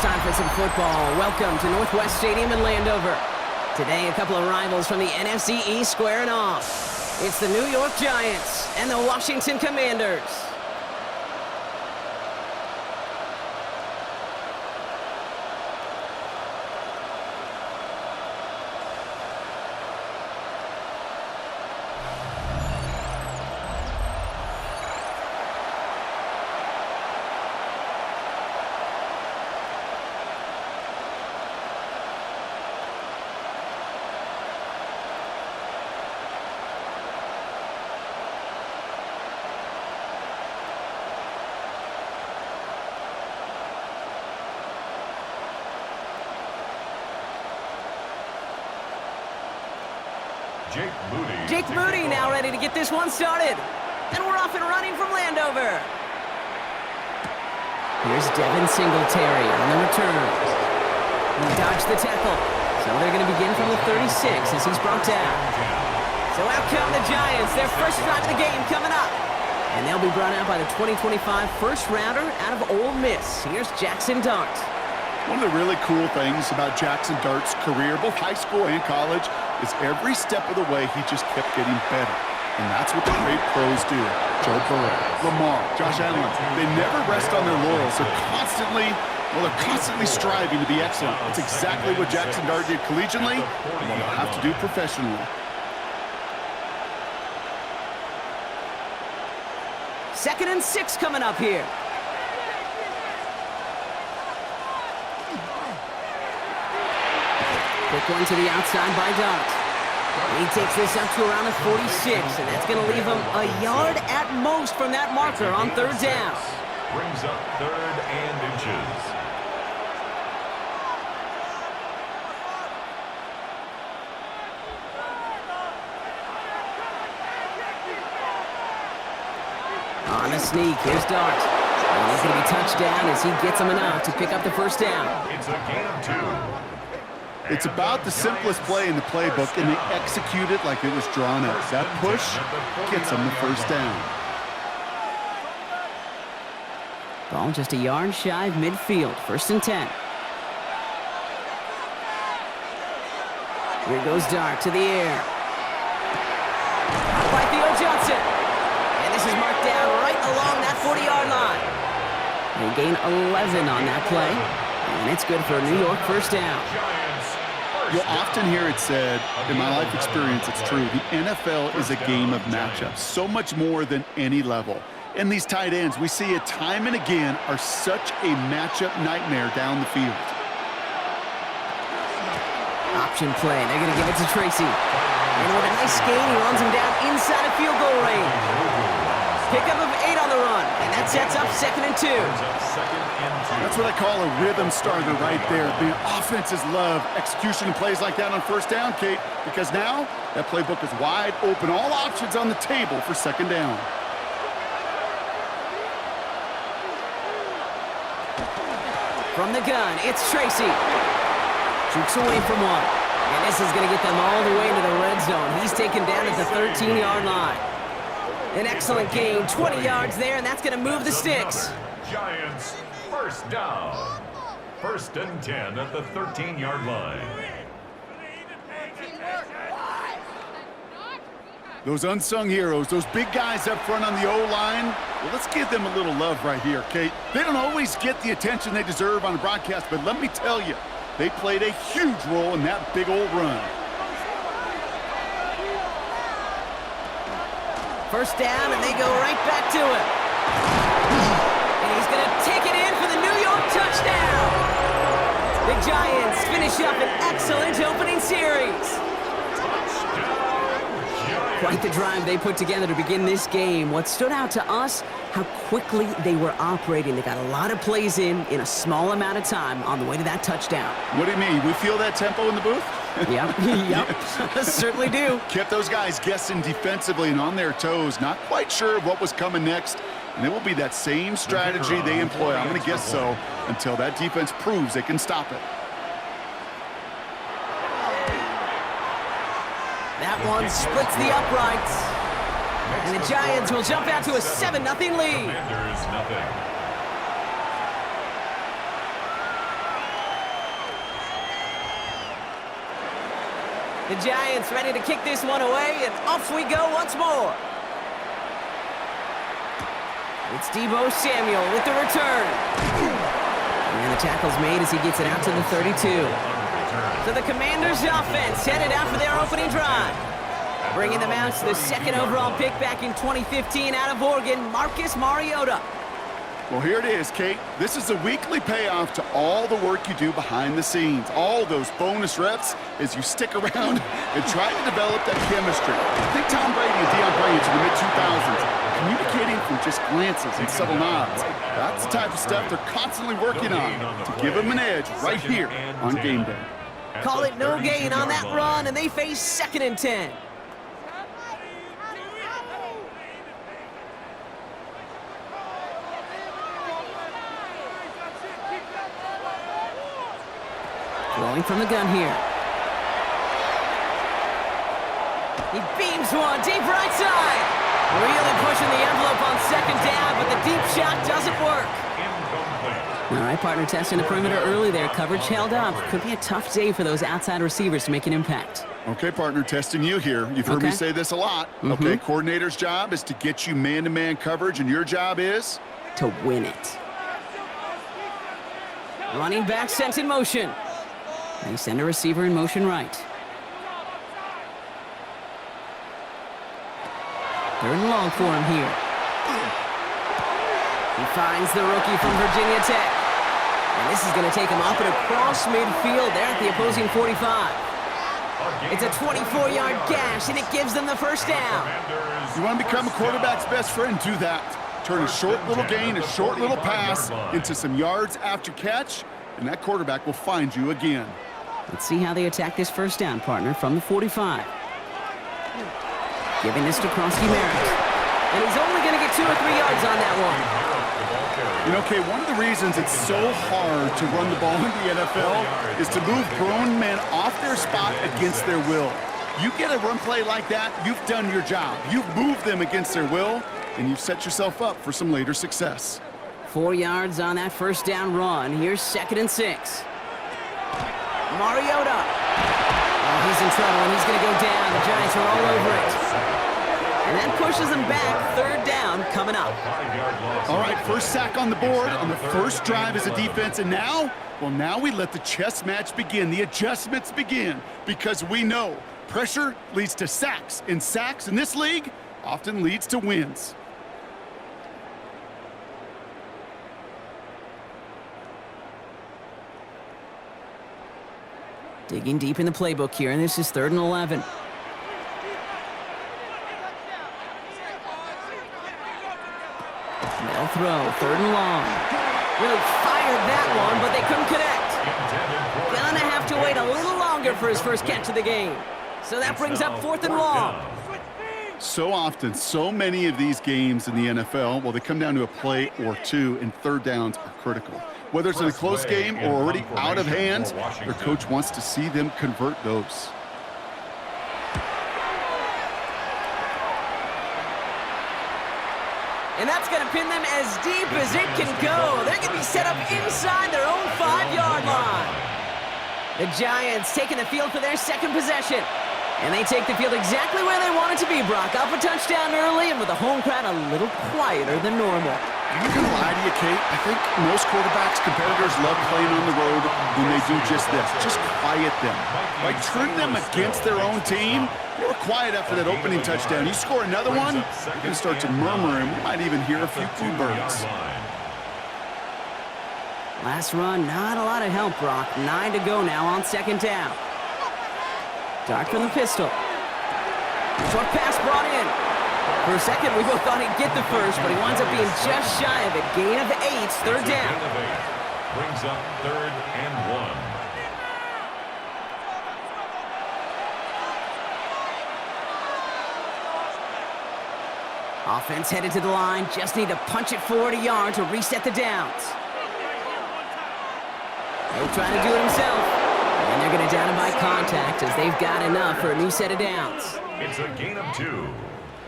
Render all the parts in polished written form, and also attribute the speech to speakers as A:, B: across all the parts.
A: time for some football. Welcome to Northwest Stadium in Landover. Today, a couple of rivals from the NFC East squaring off. It's the New York Giants and the Washington Commanders. Jake Moody now ready to get this one started. And we're off and running from Landover. Here's Devin Singletary on the return. He dodged the tackle. So they're going to begin from the 36 as he's brought down. So out come the Giants. Their first drive of the game coming up. And they'll be brought out by the 2025 first rounder out of Ole Miss. Here's Jackson Dart.
B: One of the really cool things about Jackson Dart's career, both high school and college, is every step of the way he just kept getting better. And that's what the great pros do. Joe Burrow, Lamar, Josh Allen, they never rest on their laurels. They're constantly striving to be excellent. It's exactly what Jackson Dart did collegiately and what he'll have to do professionally.
A: Second and 6 coming up here. Quick one to the outside by Dart. He takes this up to around the 46, and that's going to leave him a yard at most from that marker on third down.
C: Brings up 3rd and inches.
A: On a sneak, here's Dart. And he's going to be touched down as he gets him enough to pick up the first down.
C: It's a gain of 2.
B: It's about the simplest play in the playbook, and they execute it like it was drawn up. That push gets them the first down.
A: Ball just a yard shy of midfield. 1st and 10. Here goes Dart to the air. Out by Theo Johnson. And this is marked down right along that 40-yard line. They gain 11 on that play. And it's good for a New York first down.
B: You'll often hear it said, in my life experience, it's true, the NFL is a game of matchups, so much more than any level. And these tight ends, we see it time and again, are such a matchup nightmare down the field.
A: Option play. They're going to give it to Tracy. And with a nice gain, he runs him down inside of field goal range. Pickup of 8 on the run, and that sets up 2nd and 2.
B: That's what I call a rhythm starter right there. The offenses love execution and plays like that on first down, Kate, because now that playbook is wide open. All options on the table for 2nd down.
A: From the gun, it's Tracy. Jukes away from one. And this is going to get them all the way into the red zone. He's taken down at the 13-yard line. An excellent gain, 20 yards there, and that's going to move the sticks.
C: Giants, first down. 1st and 10 at the 13-yard line.
B: Those unsung heroes, those big guys up front on the O-line, well, let's give them a little love right here, Kate. They don't always get the attention they deserve on the broadcast, but let me tell you, they played a huge role in that big old run.
A: First down, and they go right back to it. And he's going to take it in for the New York touchdown. The Giants finish up an excellent opening series. Quite the drive they put together to begin this game. What stood out to us, how quickly they were operating. They got a lot of plays in a small amount of time on the way to that touchdown.
B: What do you mean? We feel that tempo in the booth?
A: Yep, certainly do.
B: Kept those guys guessing defensively and on their toes, not quite sure of what was coming next. And it will be that same strategy they employ, I'm going to guess so, until that defense proves they can stop it.
A: That one splits the uprights. And the Giants will jump out to a 7-0 lead. The Giants ready to kick this one away, and off we go once more. It's Deebo Samuel with the return. And the tackle's made as he gets it out to the 32. So the Commanders' offense headed out for their opening drive. Bringing them out to the second overall pick back in 2015 out of Oregon, Marcus Mariota.
B: Well, here it is, Kate. This is a weekly payoff to all the work you do behind the scenes. All those bonus reps as you stick around and try to develop that chemistry. Think Tom Brady and Deion Bryant in the mid-2000s, communicating from just glances and subtle nods. That's the type of stuff they're constantly working on to give them an edge right here on game day.
A: Call it no gain on that run, and they face 2nd and 10. Throwing from the gun here. He beams one deep right side. Really pushing the envelope on 2nd down, but the deep shot doesn't work. All right, partner, testing the perimeter early there. Coverage held up. Could be a tough day for those outside receivers to make an impact.
B: Okay, partner, testing you here. You've heard me say this a lot. Okay, coordinator's job is to get you man-to-man coverage, and your job is?
A: To win it. Running back sent in motion. They send a receiver in motion right. 3rd and long for him here. He finds the rookie from Virginia Tech. And this is going to take him up and across midfield there at the opposing 45. It's a 24-yard gash, and it gives them the 1st down.
B: You want to become a quarterback's best friend? Do that. Turn a short little gain, a short little pass into some yards after catch, and that quarterback will find you again.
A: Let's see how they attack this 1st down, partner, from the 45. Giving this to Krosky Merritt. And he's only going to get 2 or 3 yards on that one.
B: You know, Kay, one of the reasons it's so hard to run the ball in the NFL is to move grown men off their spot against their will. You get a run play like that, you've done your job. You've moved them against their will, and you've set yourself up for some later success.
A: 4 yards on that 1st down run. Here's 2nd and 6. Mariota. Oh, he's in trouble, and he's going to go down. The Giants are all over it. And that pushes them back. 3rd down coming up.
B: All right, 1st sack on the board on the 1st drive as a defense. And now, well, now we let the chess match begin. The adjustments begin because we know pressure leads to sacks. And sacks in this league often leads to wins.
A: Digging deep in the playbook here, and this is 3rd and 11. They'll throw, 3rd and long. Really fired that one, but they couldn't connect. Gonna have to wait a little longer for his 1st catch of the game. So that brings up 4th and long.
B: So often, so many of these games in the NFL, well, they come down to a play or 2, and 3rd downs are critical. Whether it's in a close game or already out of hand, their coach wants to see them convert those.
A: And that's going to pin them as deep as it can go. They're going to be set up inside their own 5-yard line. The Giants taking the field for their 2nd possession. And they take the field exactly where they want it to be, Brock. Up a touchdown early, and with the home crowd a little quieter than normal.
B: I'm not going to lie to you, Kate. I think most quarterbacks, competitors love playing on the road when they do just this. Just quiet them. Like, turn them against their own team. They were quiet after that opening touchdown. You score another one, you're going to start to murmur, and we might even hear a few birds.
A: Last run, not a lot of help, Brock. 9 to go now on 2nd down. Dart from the pistol. Short pass brought in. For a second, we both thought he'd get the 1st, but he winds up being just shy of it. Gain of 8, 3rd down.
C: Brings up 3rd and 1.
A: Offense headed to the line. Just need to punch it forward a yard to reset the downs. He'll try to do it himself. And they're going to down him by contact as they've got enough for a new set of downs.
C: It's a gain of 2.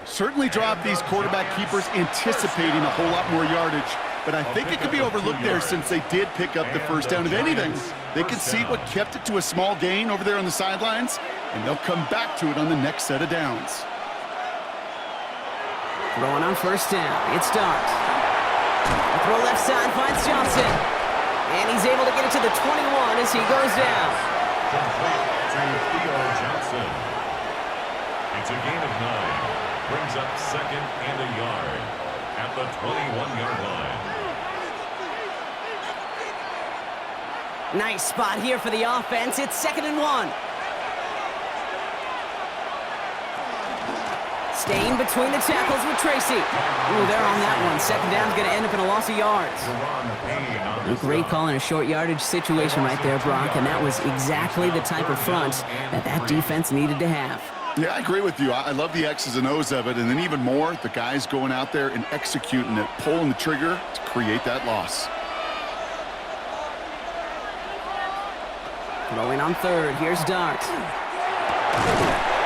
B: Certainly dropped these quarterback keepers anticipating a whole lot more yardage, but I think it could be overlooked there since they did pick up the 1st down. If anything, they could see what kept it to a small gain over there on the sidelines. and they'll come back to it on the next set of downs.
A: Throwing on first down. It's Dart. A throw left side finds Johnson. And he's able to get it to the 21 as he goes down.
C: Complete to Theo Johnson. It's a gain of 9. Brings up second and a yard at the 21-yard line.
A: Nice spot here for the offense. It's 2nd and 1. Staying between the tackles with Tracy. Ooh, they're on that one. 2nd down's going to end up in a loss of yards. A great call in a short yardage situation right there, Brock, and that was exactly the type of front that defense needed to have.
B: Yeah, I agree with you. I love the X's and O's of it, and then even more, the guys going out there and executing it, pulling the trigger to create that loss.
A: Throwing on third. Here's Dart.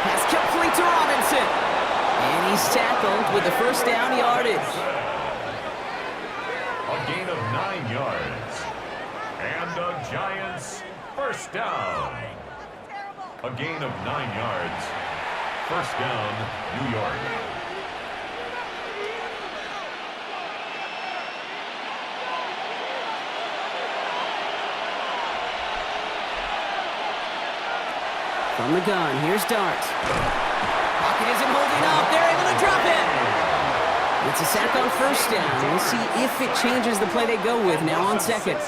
A: Pass complete to Robinson. And he's tackled with the first down yardage.
C: A gain of 9 yards. And the Giants first down. A gain of 9 yards. First down, New York.
A: From the gun, here's Dart. Pocket isn't holding up. They're able to drop it. It's a sack on first down. We'll see if it changes the play they go with now on second.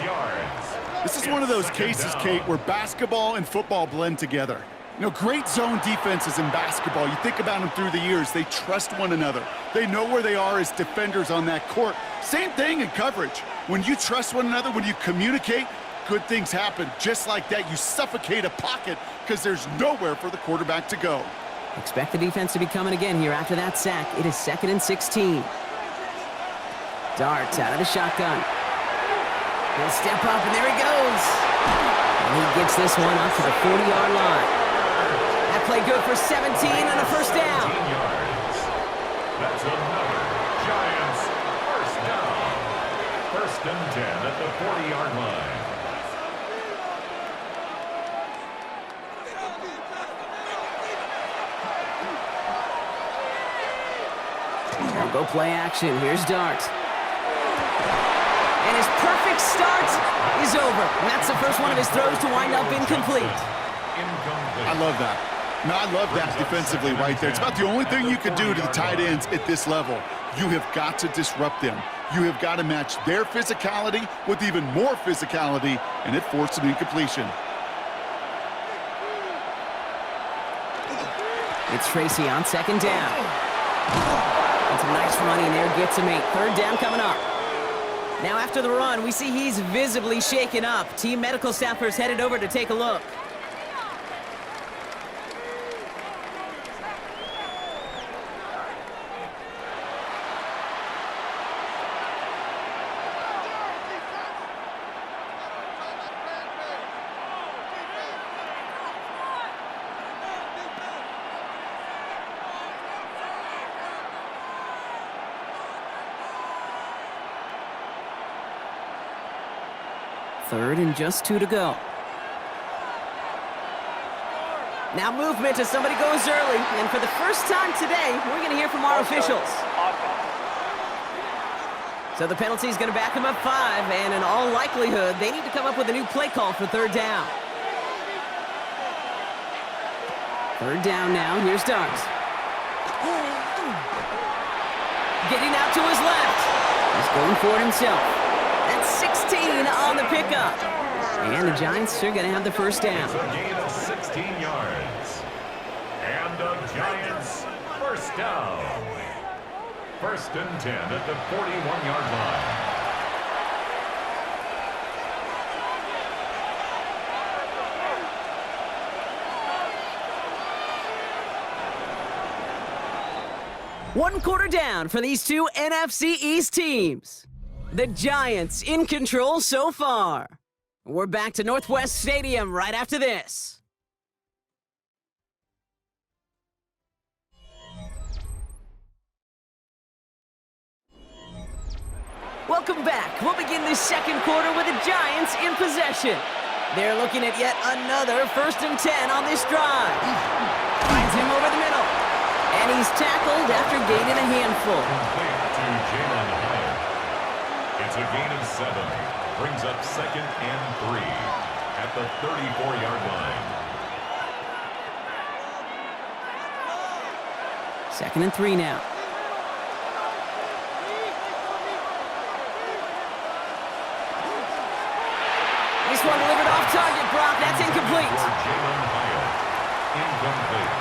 B: This is one of those cases, Kate, where basketball and football blend together. You know, great zone defenses in basketball. You think about them through the years. They trust one another. They know where they are as defenders on that court. Same thing in coverage. When you trust one another, when you communicate, good things happen. Just like that, you suffocate a pocket because there's nowhere for the quarterback to go.
A: Expect the defense to be coming again here after that sack. It is 2nd and 16. Dart out of the shotgun. He'll step up, and there he goes. And he gets this one up to the 40-yard line. That play good for 17 and a first down.
C: Yards. That's another Giants first down. 1st and 10 at the 40-yard line.
A: Now go play action. Here's Dart. And his perfect start is over. And that's the first one of his throws to wind up incomplete.
B: I love that. No, I love that defensively right there. It's about the only thing you can do to the tight ends at this level. You have got to disrupt them. You have got to match their physicality with even more physicality, and it forced an incompletion.
A: It's Tracy on 2nd down. That's a nice running there. Gets him 8. 3rd down coming up. Now after the run, we see he's visibly shaken up. Team medical staffers headed over to take a look. Third and just 2 to go. Now movement as somebody goes early. And for the first time today, we're going to hear from our officials. So the penalty is going to back him up 5. And in all likelihood, they need to come up with a new play call for 3rd down. 3rd down now. Here's Dart. Getting out to his left. He's going for it himself. That's 16 on the pickup. And the Giants are going to have the first down.
C: It's a gain of 16 yards. And the Giants first down. 1st and 10 at the 41-yard line.
A: One quarter down for these two NFC East teams. The Giants in control so far. We're back to Northwest Stadium right after this. Welcome back. We'll begin this 2nd quarter with the Giants in possession. They're looking at yet another 1st and 10 on this drive. Finds him over the middle. And he's tackled after gaining a handful.
C: Complete to Jalen Hyatt. It's a gain of 7. Brings up 2nd and 3 at the 34-yard line.
A: 2nd and 3 now. This one delivered off target, Brock. That's incomplete.
C: Jalen Hyatt. Incomplete.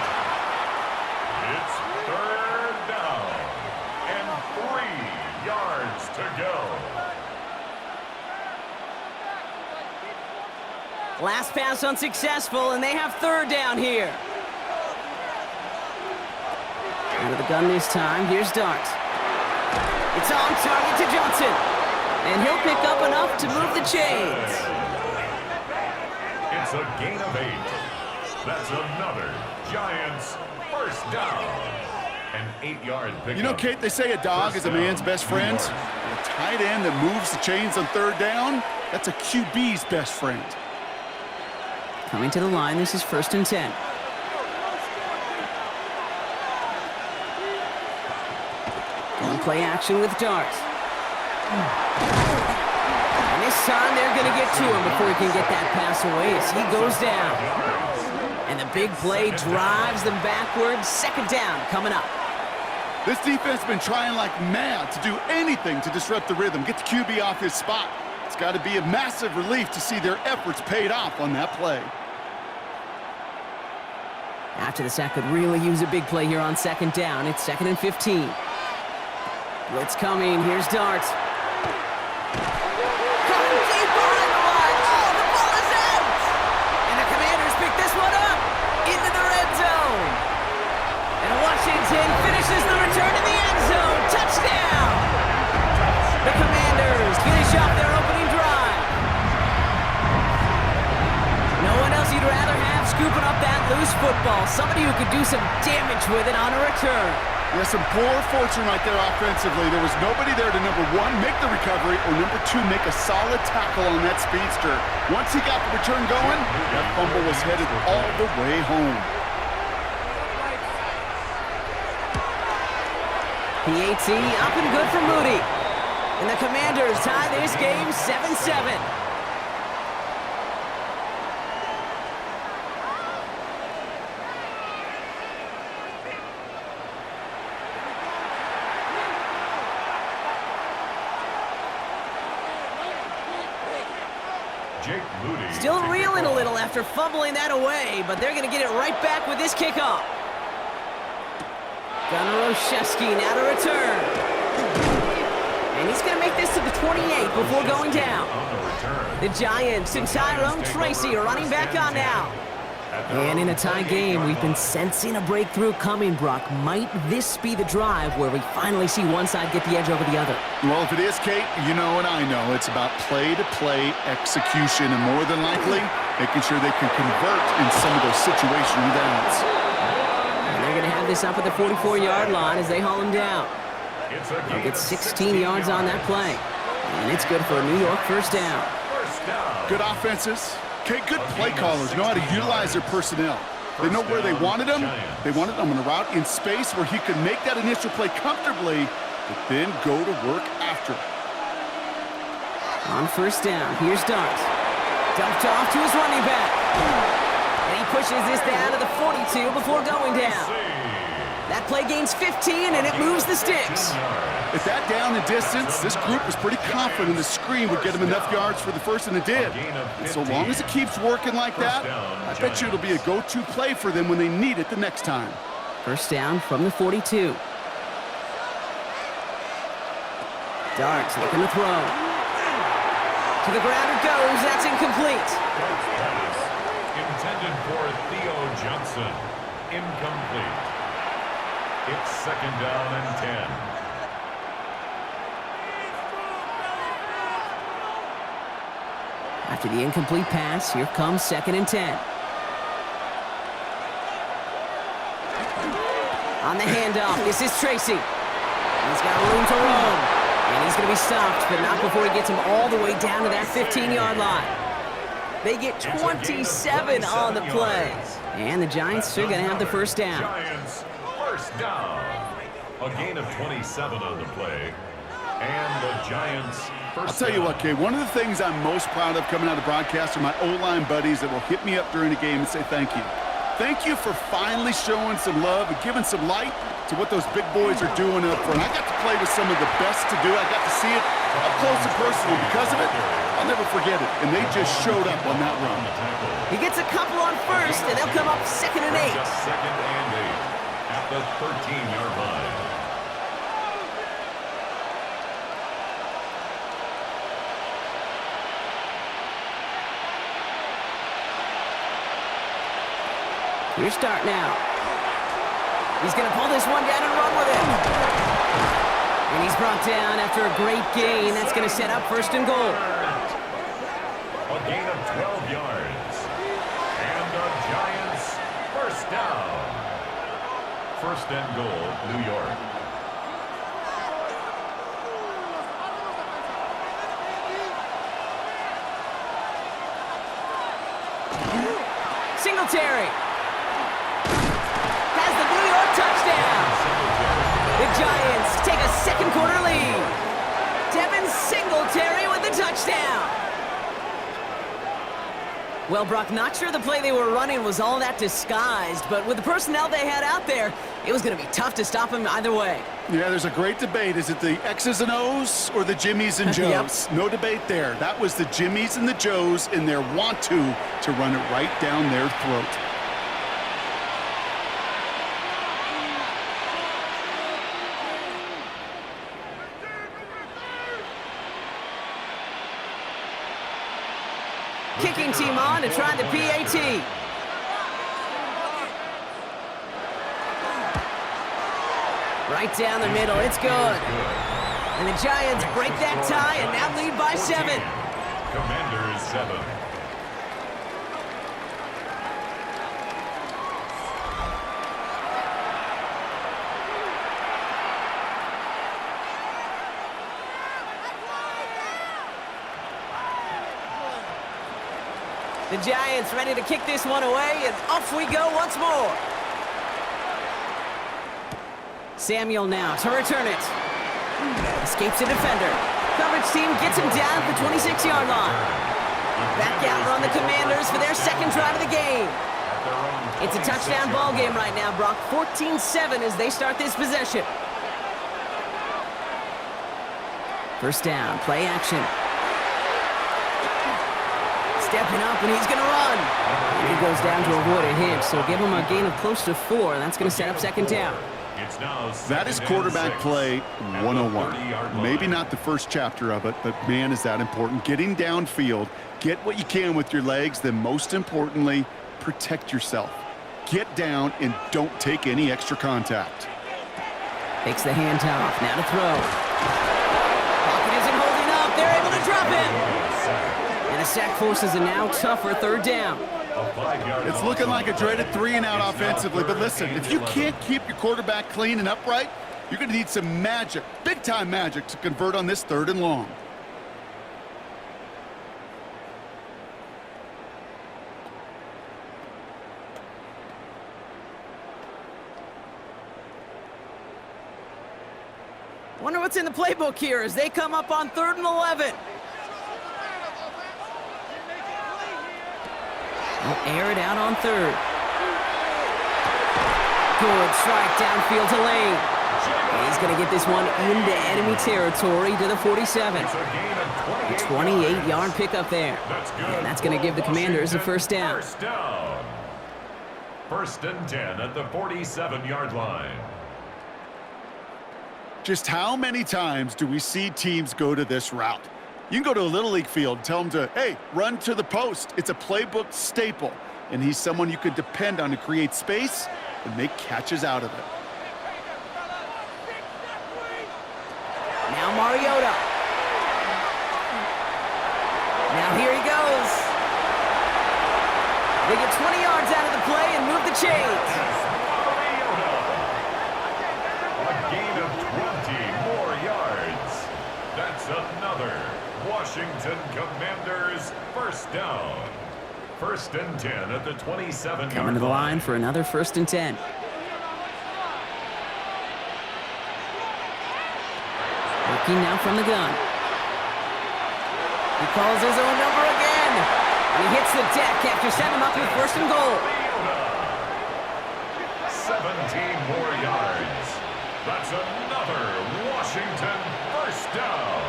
C: It's 3rd down and 3 yards to go.
A: Last pass unsuccessful, and they have 3rd down here. Out of the gun this time, here's Dart. It's on target to Johnson. And he'll pick up enough to move the chains.
C: It's a gain of 8. That's another Giants 1st down. An 8-yard pickup.
B: You know, Kate, they say a dog is a man's best friend. A tight end that moves the chains on 3rd down, that's a QB's best friend.
A: Coming to the line, this is 1st and 10. Going play action with Dart. And this time they're going to get to him before he can get that pass away as he goes down. And the big play drives them backwards. 2nd down coming up.
B: This defense has been trying like mad to do anything to disrupt the rhythm, get the QB off his spot. It's got to be a massive relief to see their efforts paid off on that play.
A: After the sack could really use a big play here on 2nd down. It's 2nd and 15. Blitz coming. Here's Dart. Coming deeper in the line. Oh, the ball is out! And the Commanders pick this one up into the red zone. And Washington finishes the return to the end zone. Touchdown! The Commanders finish off their opening drive. No one else you'd rather have scooping up that loose football. Somebody who could do some damage with it on a return.
B: Yeah, some poor fortune right there offensively. There was nobody there to, number 1, make the recovery, or number 2, make a solid tackle on that speedster. Once he got the return going, that fumble was headed all the way home.
A: PAT up and good for Moody. And the Commanders tie this game 7-7. Still reeling a little after fumbling that away, but they're going to get it right back with this kickoff. Gunnar Olszewski now to return. And he's going to make this to the 28 before going down. The Giants and Tyrone Tracy are running back on now. And in a tie game, we've been sensing a breakthrough coming, Brock. Might this be the drive where we finally see one side get the edge over the other?
B: Well, if it is, Kate, you know and I know it's about play-to-play execution, and more than likely, making sure they can convert in some of those situational downs.
A: And they're going to have this up at the 44-yard line as they haul him down. They'll get 16 yards on that play. And it's good for a New York 1st down.
B: Good offenses. Okay, good play callers know how to utilize their personnel. They know where they wanted him. They wanted him on a route in space where he could make that initial play comfortably, but then go to work after.
A: On 1st down, here's Dart. Dumped off to his running back. And he pushes this down to the 42 before going down. That play gains 15, and it moves the sticks.
B: At that down and distance, this group was pretty confident the screen would get him enough yards for the 1st, and it did. And so long as it keeps working like that, I bet you it'll be a go-to play for them when they need it the next time.
A: 1st down from the 42. Dart's looking to throw. To the ground it goes. That's incomplete.
C: Intended for Theo Johnson. Incomplete. It's 2nd down and 10.
A: After the incomplete pass, here comes 2nd and 10. On the handoff, this is Tracy. He's got room to roam. And he's going to be stopped, but not before he gets him all the way down to that 15-yard line. They get 27 on the play. And the Giants are going to have the first down.
C: Giants first down. A gain of 27 on the play. And the Giants first
B: I'll tell you what, Kay, one of the things I'm most proud of coming out of the broadcast are my O-line buddies that will hit me up during the game and say thank you. Thank you for finally showing some love and giving some light to what those big boys are doing up front. I got to play with some of the best to do. I got to see it up close and personal. Because of it, I'll never forget it. And they just showed up on that run.
A: He gets a couple on first, and they'll come up 2nd and 8.
C: Just 2nd and 8 at the 13-yard line.
A: Your start now. He's going to pull this one down and run with it. And he's brought down after a great gain. That's going to set up 1st and goal.
C: A gain of 12 yards. And the Giants first down. 1st and goal, New York.
A: Singletary. Touchdown! The Giants take a 2nd quarter lead. Devin Singletary with the touchdown. Well, Brock, not sure the play they were running was all that disguised, but with the personnel they had out there, it was going to be tough to stop him either way.
B: Yeah, there's a great debate. Is it the X's and O's or the Jimmies and Joes? Yep. No debate there. That was the Jimmies and the Joes in their want-to run it right down their throat.
A: Kicking team on to try the PAT. Right down the middle, it's good. And the Giants break that tie and now lead by 7.
C: Commanders 7.
A: The Giants ready to kick this one away, and off we go once more. Samuel now to return it. Escapes a defender. Coverage team gets him down at the 26-yard line. Back out on the Commanders for their 2nd drive of the game. It's a touchdown ball game right now, Brock. 14-7 as they start this possession. First down, play action. Stepping up, and he's going to run. And he goes down to avoid a hit, so give him a gain of close to 4. That's going to set up 2nd down.
B: That is quarterback play 101. Maybe not the first chapter of it, but man, is that important. Getting downfield, get what you can with your legs, then most importantly, protect yourself. Get down and don't take any extra contact.
A: Takes the handoff, now to throw. Pocket isn't holding up, they're able to drop him. And a sack forces a now tougher 3rd down.
B: It's looking like a dreaded 3-and-out offensively, but listen, if you can't keep your quarterback clean and upright, you're going to need some magic, big-time magic, to convert on this 3rd and long.
A: Wonder what's in the playbook here as they come up on 3rd and 11. They'll air it out on 3rd. Good strike downfield to Lane. And he's going to get this one into enemy territory to the 47. A 28-yard pickup there. And that's going to give the Commanders a first down.
C: 1st and 10 at the 47-yard line.
B: Just how many times do we see teams go to this route? You can go to a Little League field, tell them to, hey, run to the post. It's a playbook staple, and he's someone you can depend on to create space and make catches out of it.
A: Now Mariota. Now here he goes. They get 20 yards out of the play and move the chains.
C: A gain of 20 more yards. That's another Washington Commanders first down. first and 10 at the 27-yard
A: Coming to the line for another first and 10. Working now from the gun. He calls his own number again. And he hits the deck after setting him up with first and goal.
C: 17 more yards. That's another Washington first down.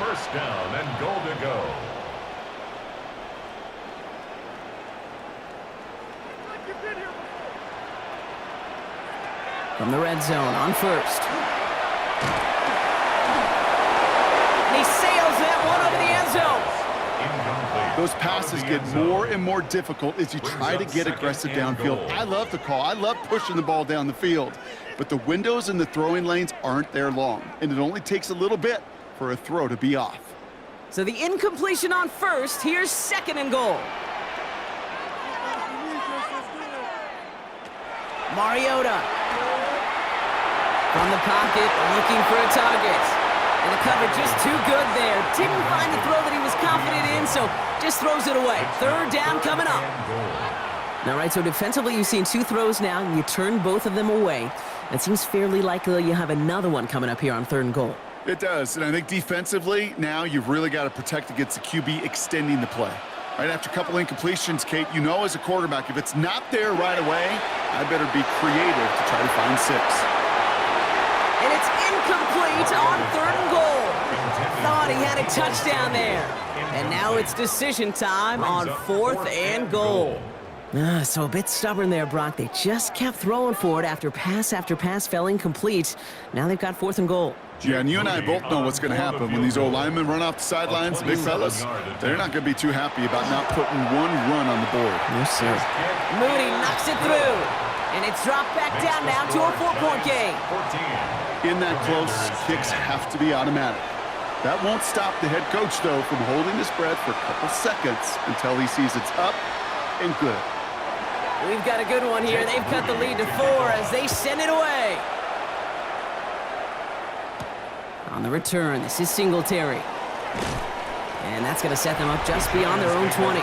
C: First down and goal to go.
A: From the red zone on first. And he sails that one over the end zone.
C: Incomplete.
B: Those passes get more and more difficult as you try to get aggressive downfield. I love the call. I love pushing the ball down the field. But the windows in the throwing lanes aren't there long, and it only takes a little bit for a throw to be off.
A: So the incompletion on first. Here's second and goal. Mariota. From the pocket, looking for a target. And the cover just too good there. Didn't find the throw that he was confident in, so just throws it away. Third down coming up. All right, so defensively you've seen two throws now, and you turn both of them away. It seems fairly likely you have another one coming up here on third and goal.
B: It does, and I think defensively, now you've really got to protect against the QB extending the play. Right after a couple incompletions, Kate, you know as a quarterback, if it's not there right away, I better be creative to try to find 6.
A: And it's incomplete on third and goal. Thought he had a touchdown there. And now it's decision time on fourth and goal. So a bit stubborn there, Brock. They just kept throwing for it after pass fell incomplete. Now they've got fourth and goal.
B: Yeah, and you and I both know what's going to happen when these old linemen run off the sidelines, the big fellas. They're not going to be too happy about not putting one run on the board.
A: Yes, sir. Mooney knocks it through. And it's dropped back down now to a 4-point game.
B: In that close, kicks have to be automatic. That won't stop the head coach, though, from holding his breath for a couple seconds until he sees it's up and good.
A: We've got a good one here. They've cut the lead to 4 as they send it away. On the return, this is Singletary. And that's going to set them up just beyond their own 20.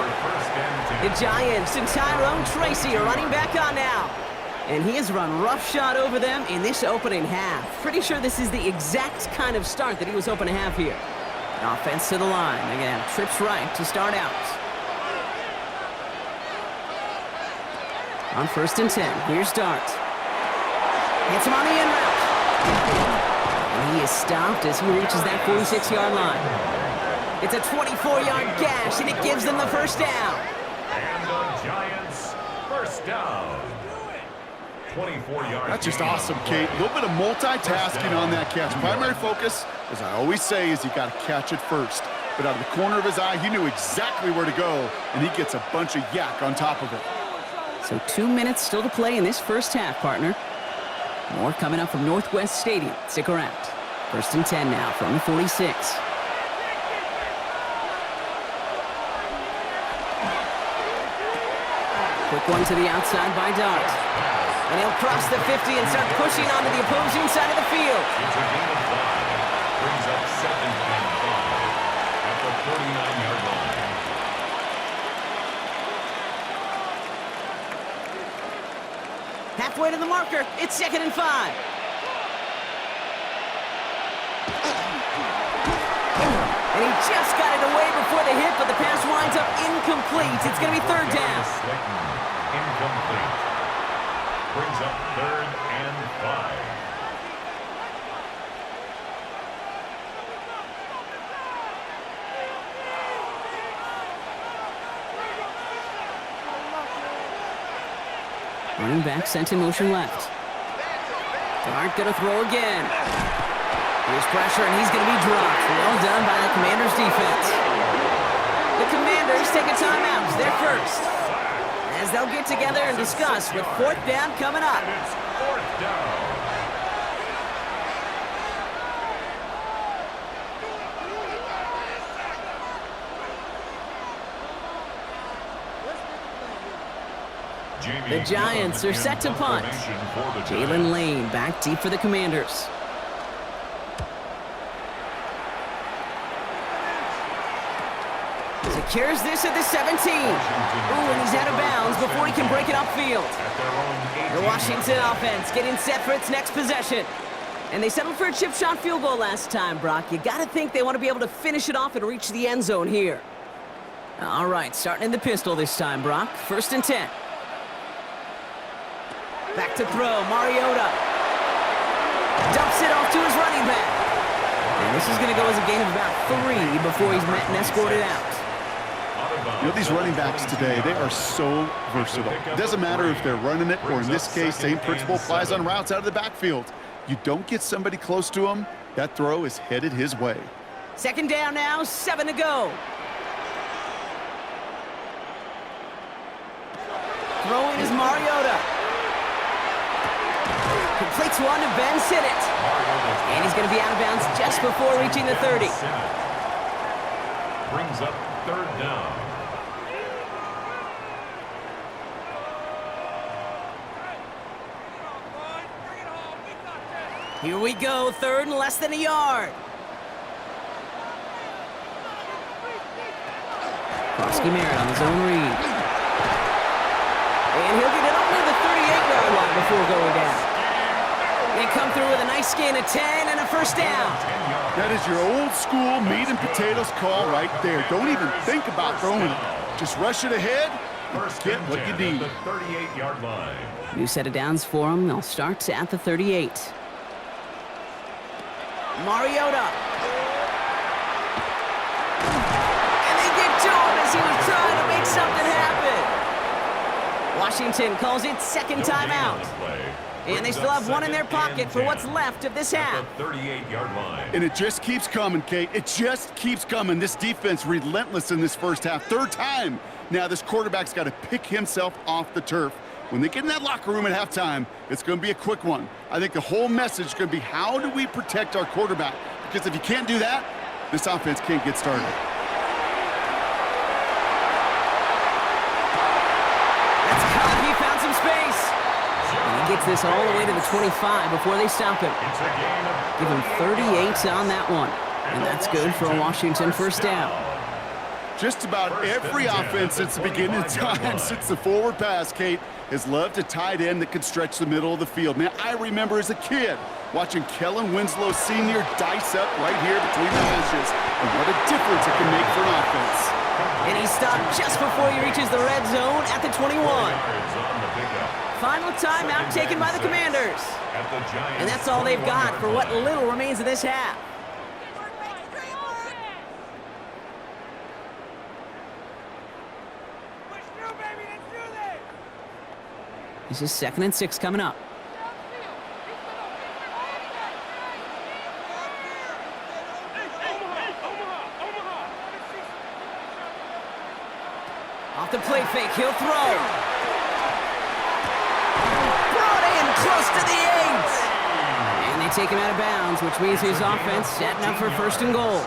A: The Giants and Tyrone Tracy are running back on now. And he has run roughshod over them in this opening half. Pretty sure this is the exact kind of start that he was hoping to have here. Offense to the line. Again, trips right to start out. On first and 10, here's Dart. Hits him on the in route. And he is stopped as he reaches that 46-yard line. It's a 24-yard gash, and it gives them the first down.
C: And the Giants first down. 24 yards.
B: That's just awesome, Kate. A little bit of multitasking on that catch. Primary focus, as I always say, is you got to catch it first. But out of the corner of his eye, he knew exactly where to go, and he gets a bunch of yak on top of it.
A: So 2 minutes still to play in this first half, partner. More coming up from Northwest Stadium. Stick around. First and 10 now from the 46. Quick one to the outside by Dart. And he'll cross the 50 and start pushing onto the opposing side of the field.
C: It's a gain of 5. Brings up 7 and 5 at the 49-yard line.
A: Halfway to the marker. It's second and 5. And he just got it away before the hit, but the pass winds up incomplete. It's going to be third down.
C: Incomplete. Brings up third and 5.
A: Running back sent in motion left. Dart going to throw again. Here's pressure, and he's going to be dropped. Well done by the Commanders' defense. The Commanders take a timeout. They're first. As they'll get together and discuss with fourth down coming up.
C: And it's fourth down.
A: The Giants are set to punt. Jalen Lane back deep for the Commanders. It's a Secures this at the 17. Ooh, and he's out of bounds before he can break it upfield. The Washington offense getting set for its next possession. And they settled for a chip shot field goal last time, Brock. You got to think they want to be able to finish it off and reach the end zone here. All right, starting in the pistol this time, Brock. 1st and 10. Back to throw, Mariota. Dumps it off to his running back. And this is going to go as a gain of about 3 before he's met and escorted out.
B: You know, these running backs today, they are so versatile. It doesn't matter if they're running it, or in this case, same principle applies on routes out of the backfield. You don't get somebody close to him, that throw is headed his way.
A: 2nd down now, 7 to go. Throwing is Mariota. Completes one to Ben Sinnott. And he's going to be out of bounds just before reaching the 30.
C: Brings up 3rd down.
A: Here we go, 3rd and less than a yard. Krosky Merritt on his own read. And he'll get it up near the 38-yard line before going down. They come through with a nice gain of 10 and a 1st down.
B: That is your old school meat and potatoes call right there. Don't even think about throwing it. Just rush it ahead and get what you need.
C: The 38-yard line.
A: New set of downs for them. They'll start at the 38. Mariota. And they get to him as he was trying to make something happen. Washington calls it 2nd timeout. And they still have one in their pocket for what's left of this half.
C: 38-yard line.
B: And it just keeps coming, Kate. It just keeps coming. This defense relentless in this first half. 3rd time. Now this quarterback's got to pick himself off the turf. When they get in that locker room at halftime, it's going to be a quick one. I think the whole message is going to be, how do we protect our quarterback? Because if you can't do that, this offense can't get started.
A: That's caught. He found some space. And he gets this all the way to the 25 before they stop him. Give him 38 on that one. And that's good for a Washington 1st down.
B: Just about every offense since the beginning of time, since the forward pass, Kate, has loved a tight end that could stretch the middle of the field. Man, I remember as a kid watching Kellen Winslow Sr. dice up right here between the hashes. And what a difference it can make for an offense.
A: And he stopped just before he reaches the red zone at the 21. Final timeout taken by the Commanders. And that's all they've got for what little remains of this half. This is 2nd and 6 coming up. Off the play fake, he'll throw. Brought in close to the 8. And they take him out of bounds, which means his offense setting up for 1st and goal.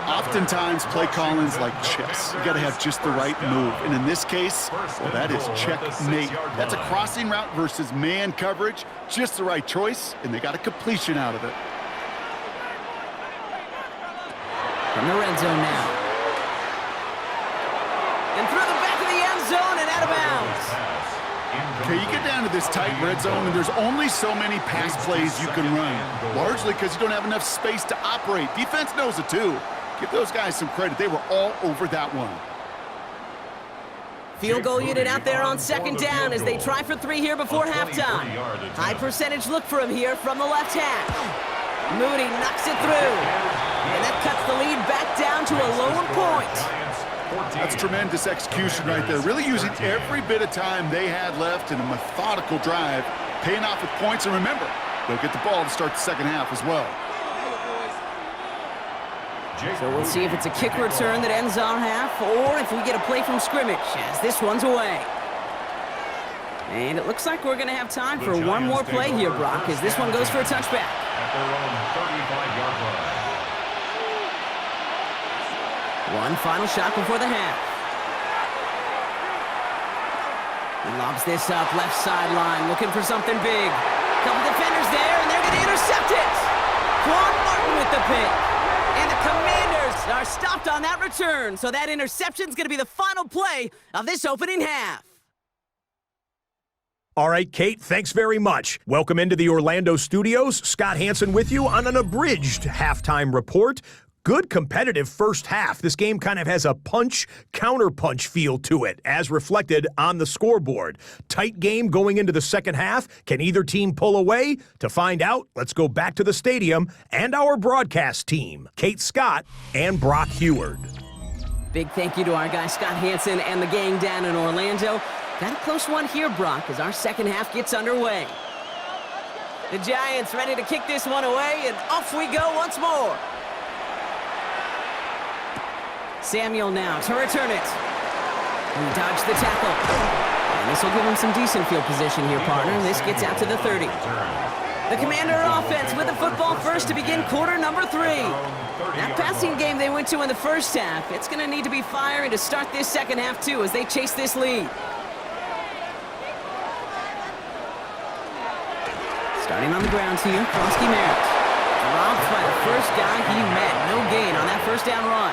B: Oftentimes, play calling's like chess. You got to have just the right move. And in this case, well, that is checkmate. That's a crossing route versus man coverage. Just the right choice, and they got a completion out of it.
A: From the red zone now. And through the back of the end zone and out of bounds.
B: Okay, you get down to this tight red zone, and there's only so many pass plays you can run, largely because you don't have enough space to operate. Defense knows it, too. Give those guys some credit. They were all over that one.
A: Field goal unit out there on 2nd down as they try for 3 here before halftime. High percentage look for him here from the left hash. Moody knocks it through. And that cuts the lead back down to a lone point.
B: That's tremendous execution right there. Really using every bit of time they had left in a methodical drive, paying off with points. And remember, they'll get the ball to start the 2nd half as well.
A: So we'll see if it's a kick return that ends our half, or if we get a play from scrimmage as this one's away. And it looks like we're going to have time for one more play here, Brock, as this one goes for a touchback.
C: At their own 35-yard line.
A: One final shot before the half. He lobs this up, left sideline, looking for something big. Couple defenders there, and they're going to intercept it. Quan Martin with the pick. And the Commanders are stopped on that return, so that interception's going to be the final play of this opening half.
D: All right, Kate, thanks very much. Welcome into the Orlando studios. Scott Hansen with you on an abridged halftime report. Good competitive first half. This game kind of has a punch-counterpunch feel to it, as reflected on the scoreboard. Tight game going into the second half. Can either team pull away? To find out, let's go back to the stadium and our broadcast team, Kate Scott and Brock Heward.
A: Big thank you to our guy Scott Hansen and the gang down in Orlando. Got a close one here, Brock, as our second half gets underway. The Giants ready to kick this one away, and off we go once more. Samuel now to return it. We dodge the tackle. And this will give him some decent field position here, partner. This gets out to the 30. The Commander offense with the football first to begin quarter number 3. That passing game they went to in the first half, it's going to need to be firing to start this second half, too, as they chase this lead. Starting on the ground here, Krosky Merritt. Dropped by the first guy he met. No gain on that first down run.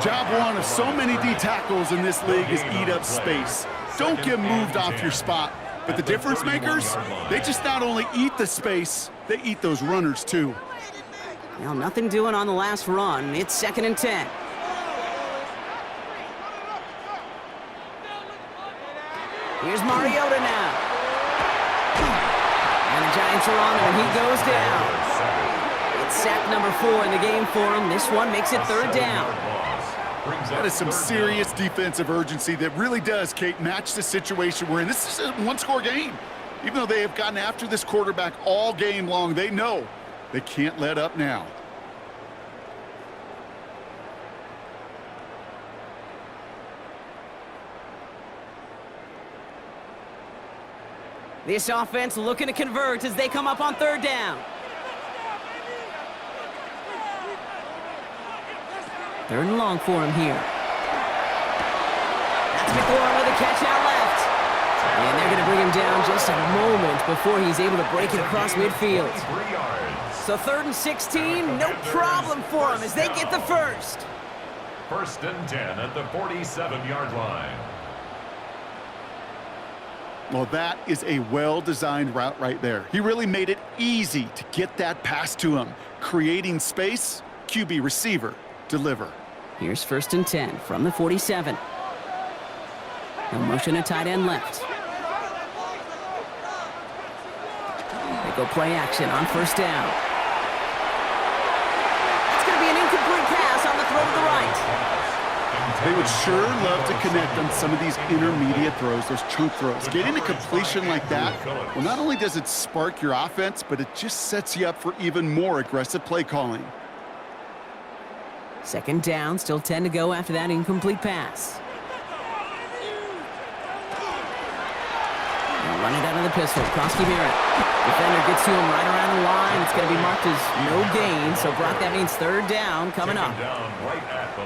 B: Job one of so many D tackles in this league is eat up space. Don't get moved off your spot. But the difference makers, they just not only eat the space, they eat those runners too.
A: Well, nothing doing on the last run. It's 2nd and 10. Here's Mariota now. And the Giants are on him, and he goes down. It's sack number 4 in the game for him. This one makes it 3rd down.
B: That is some serious defensive urgency that really does, Kate, match the situation we're in. This is a one-score game. Even though they have gotten after this quarterback all game long, they know they can't let up now.
A: This offense looking to convert as they come up on 3rd down. 3rd and long for him here. That's McLaurin with a catch out left. And they're going to bring him down just a moment before he's able to break it across midfield. So 3rd and 16, no problem for him as they get the first.
C: 1st and 10 at the 47-yard line.
B: Well, that is a well-designed route right there. He really made it easy to get that pass to him. Creating space, QB receiver, deliver.
A: Here's 1st and 10 from the 47. No motion to tight end left. They go play action on 1st down. That's going to be an incomplete pass on the throw to the right.
B: They would sure love to connect on some of these intermediate throws, those chunk throws. Getting a completion like that, well, not only does it spark your offense, but it just sets you up for even more aggressive play calling.
A: 2nd down, still 10 to go after that incomplete pass. They'll run it out of the pistol. Krosky Merritt. Defender gets to him right around the line. It's going to be marked as no gain. So, Brock, that means 3rd down coming up.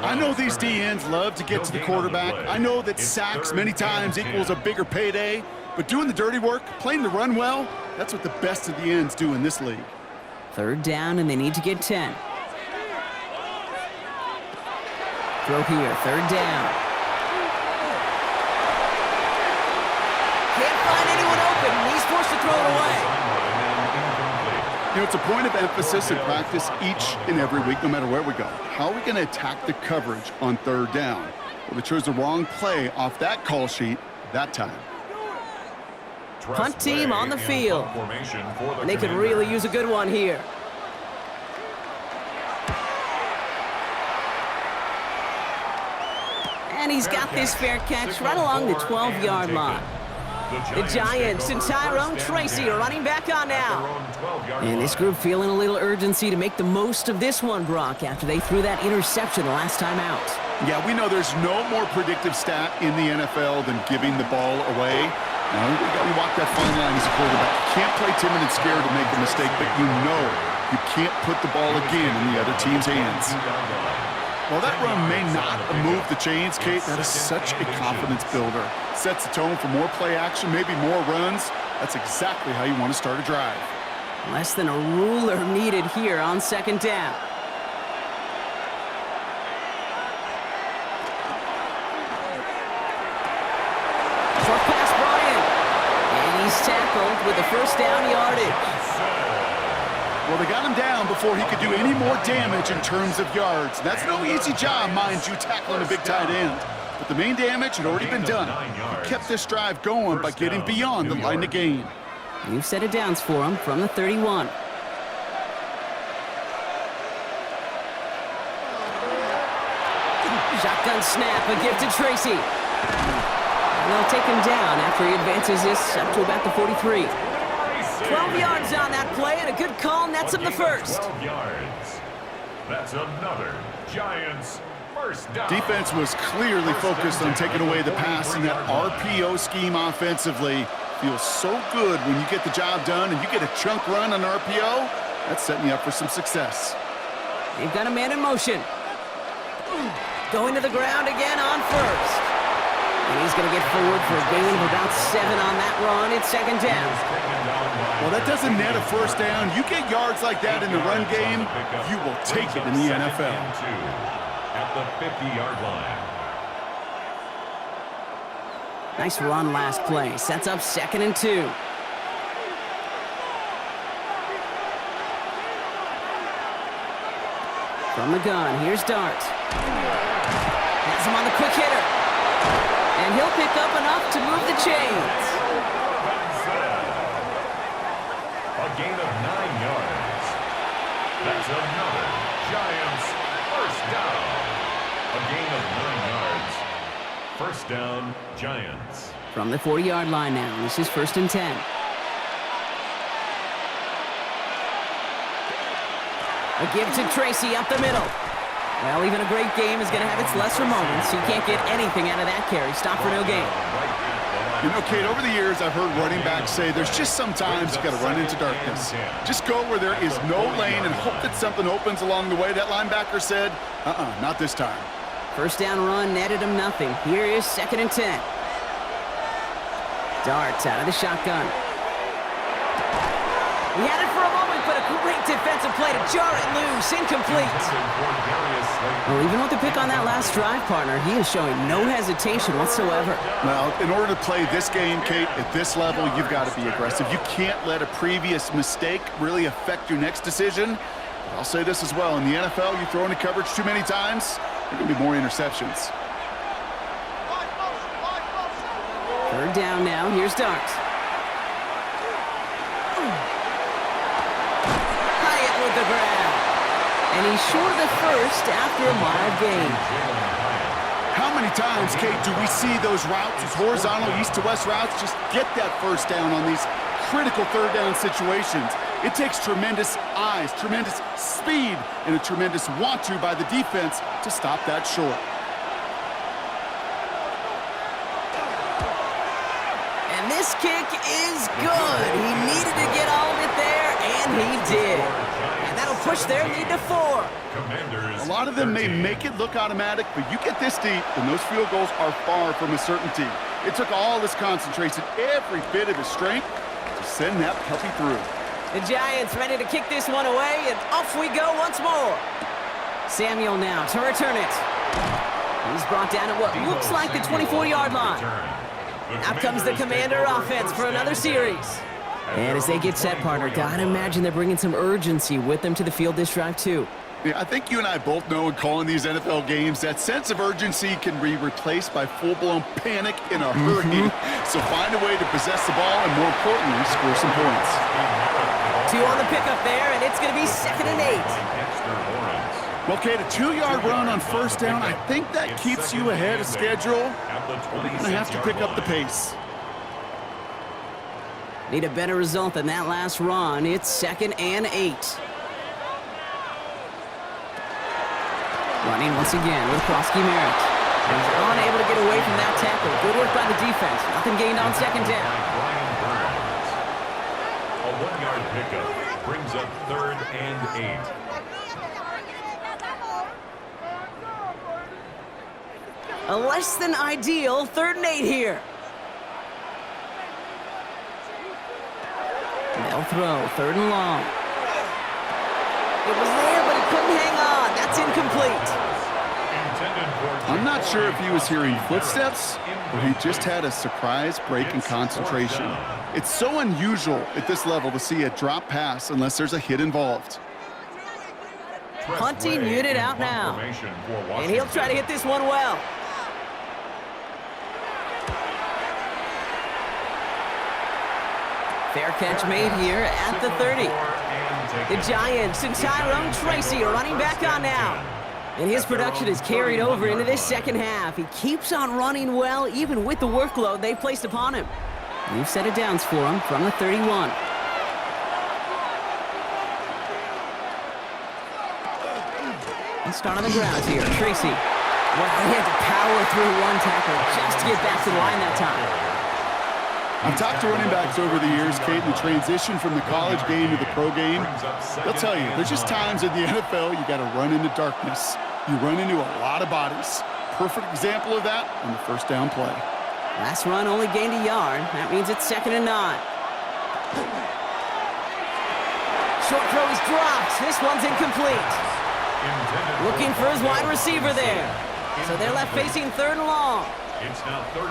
B: I know these DNs love to get to the quarterback. I know that sacks many times equals a bigger payday. But doing the dirty work, playing the run well, that's what the best of the ends do in this league.
A: 3rd down, and they need to get 10. Throw here, 3rd down. Can't find anyone open. He's forced to throw it away.
B: You know, it's a point of emphasis in practice each and every week, no matter where we go. How are we going to attack the coverage on 3rd down? Well, they chose the wrong play off that call sheet that time.
A: Punt team on the field. And they could really use a good one here. And he's got this fair catch right along the 12-yard line. The Giants and Tyrone Tracy are running back on now. And this group feeling a little urgency to make the most of this one, Brock, after they threw that interception the last time out.
B: Yeah, we know there's no more predictive stat in the NFL than giving the ball away. Now, we walk that fine line as a quarterback. You can't play timid and scared to make a mistake, but you know you can't put the ball again in the other team's hands. While that run may not move the chains, Kate, that is such a confidence builder. Sets the tone for more play action, maybe more runs. That's exactly how you want to start a drive.
A: Less than a ruler needed here on 2nd down. tackled with the first down yardage.
B: Well, they got him down before he could do any more damage in terms of yards. That's no easy job, mind you, tackling a big tight end. But the main damage had already been done. He kept this drive going by getting beyond the line of gain.
A: New set of downs for him from the 31. Shotgun snap, a gift to Tracy. And they'll take him down after he advances this up to about the 43. 12 yards on that play, and a good call nets him the first.
C: 12 yards. That's another Giants first down.
B: Defense was clearly focused on taking away the pass in that RPO scheme offensively. Feels so good when you get the job done and you get a chunk run on RPO. That's setting you up for some success.
A: They've got a man in motion. Going to the ground again on first. And he's going to get forward for a gain of about 7 on that run. It's second down.
B: Well, that doesn't net a first down. You get yards like that in the run game, you will take it in the NFL.
C: At the 50-yard line.
A: Nice run last play. Sets up 2nd and 2. From the gun, here's Dart. Has him on the quick hitter. And he'll pick up enough to move the chains.
C: A gain of 9 yards. That's another Giants first down. A gain of 9 yards. First down, Giants.
A: From the 40-yard line now, this is 1st and 10. A give to Tracy up the middle. Well, even a great game is going to have its lesser moments. You can't get anything out of that carry. Stop for no gain.
B: You know, Kate, over the years, I've heard running backs say there's just sometimes you got to run into darkness. Just go where there is no lane and hope that something opens along the way. That linebacker said, not this time.
A: First down run netted him nothing. Here is 2nd and 10. Darts out of the shotgun. He had it for a moment, but a great defensive play to jar it loose. Incomplete. Well, even with the pick on that last drive, partner, he is showing no hesitation whatsoever.
B: Well, in order to play this game, Kate, at this level, you've got to be aggressive. You can't let a previous mistake really affect your next decision. But I'll say this as well. In the NFL, you throw into coverage too many times, there can be more interceptions.
A: 3rd down now. Here's Darts. With the grab. And he's short of the first after a mild gain.
B: How many times, Kate, do we see those routes, those horizontal east to west routes, just get that first down on these critical 3rd down situations? It takes tremendous eyes, tremendous speed, and a tremendous want-to by the defense to stop that short.
A: And this kick is good. He needed to get all of it there, and he did. And that'll push their lead to 4.
B: A lot of them may make it look automatic, but you get this deep, and those field goals are far from a certainty. It took all his concentration, every bit of his strength, to send that puppy through.
A: The Giants ready to kick this one away, and off we go once more. Samuel now to return it. He's brought down at what looks like the 24-yard line. Out comes the Commander offense for another series. And as they get set, partner, gotta imagine they're bringing some urgency with them to the field this drive, too.
B: Yeah, I think you and I both know in calling these NFL games that sense of urgency can be replaced by full-blown panic in a hurry. So find a way to possess the ball and, more importantly, score some points.
A: 2 on the pickup there, and it's going to be 2nd and 8.
B: Well, Kate, a 2-yard run on first down, I think that keeps you ahead of schedule. We're going to have to pick up the pace.
A: Need a better result than that last run. It's 2nd and 8. Running once again with Krosky Merritt. He's unable to get away from that tackle. Good work by the defense. Nothing gained on 2nd down.
C: A 1-yard pickup brings up 3rd and 8.
A: A less than ideal 3rd and 8 here. They'll throw 3rd and long. It was there, but he couldn't hang on. That's incomplete.
B: I'm not sure if he was hearing footsteps where he just had a surprise break in concentration. It's so unusual at this level to see a drop pass unless there's a hit involved.
A: Punting unit out now. And he'll try to hit this one well. Fair catch made here at the 30. The Giants and Tyrone Tracy are running back on now. And his production is carried over into this second half. He keeps on running well, even with the workload they've placed upon him. New set of downs for him from the 31. Let's start on the ground here. Tracy. Well, he had to power through one tackle just to get back to the line that time.
B: I've talked to running backs over the years, Kate, in the transition from the college game to the pro game. They'll tell you, there's just times in the NFL you got to run into darkness. You run into a lot of bodies. Perfect example of that on the first down play.
A: Last run only gained a yard. That means it's 2nd and 9. Short throw is dropped. This one's incomplete. Looking for his wide receiver there. So they're left facing 3rd and long.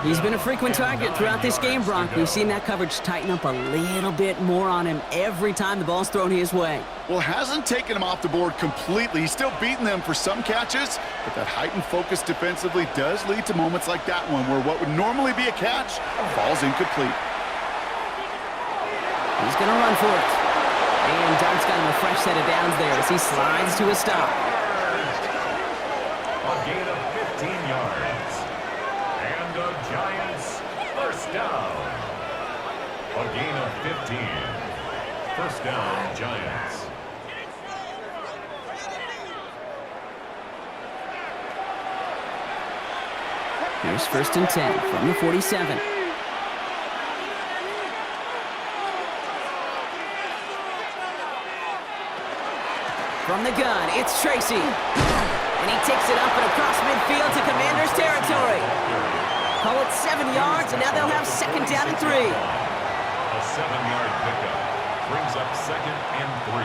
A: He's been a frequent target throughout this game, Brock. We've seen that coverage tighten up a little bit more on him every time the ball's thrown his way.
B: Well, hasn't taken him off the board completely. He's still beating them for some catches, but that heightened focus defensively does lead to moments like that one where what would normally be a catch falls incomplete.
A: He's going to run for it. And Dart's got him a fresh set of downs there as he slides to a stop.
C: A gain of 15 yards. And the Giants, first down. A gain of 15. First down, Giants.
A: Here's 1st and 10 from the 47. From the gun, it's Tracy. And he takes it up and across midfield to Commander's territory. Call it 7 yards, and now they'll have 2nd down and 3.
C: A 7-yard pickup brings up 2nd and 3.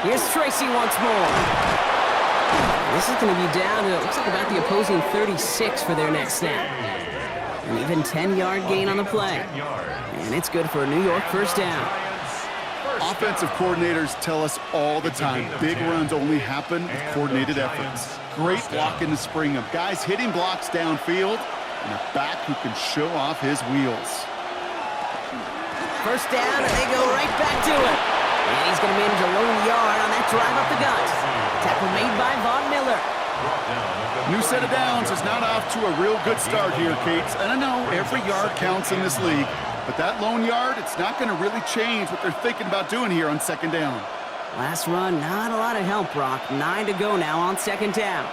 A: Here's Tracy once more. This is going to be down to, it looks like about the opposing 36 for their next snap. An even 10-yard gain on the play. And it's good for a New York first down.
B: Offensive coordinators tell us all the time, big runs only happen with coordinated efforts. Great block in the spring of guys hitting blocks downfield and a back who can show off his wheels.
A: First down, and they go right back to it. And he's going to manage a lone yard on that drive up the gut. Tackle made by Von Miller.
B: New set of downs is not off to a real good start here, Kates. And I know every yard counts in this league, but that lone yard, it's not going to really change what they're thinking about doing here on 2nd down.
A: Last run, not a lot of help, Brock. 9 to go now on 2nd down.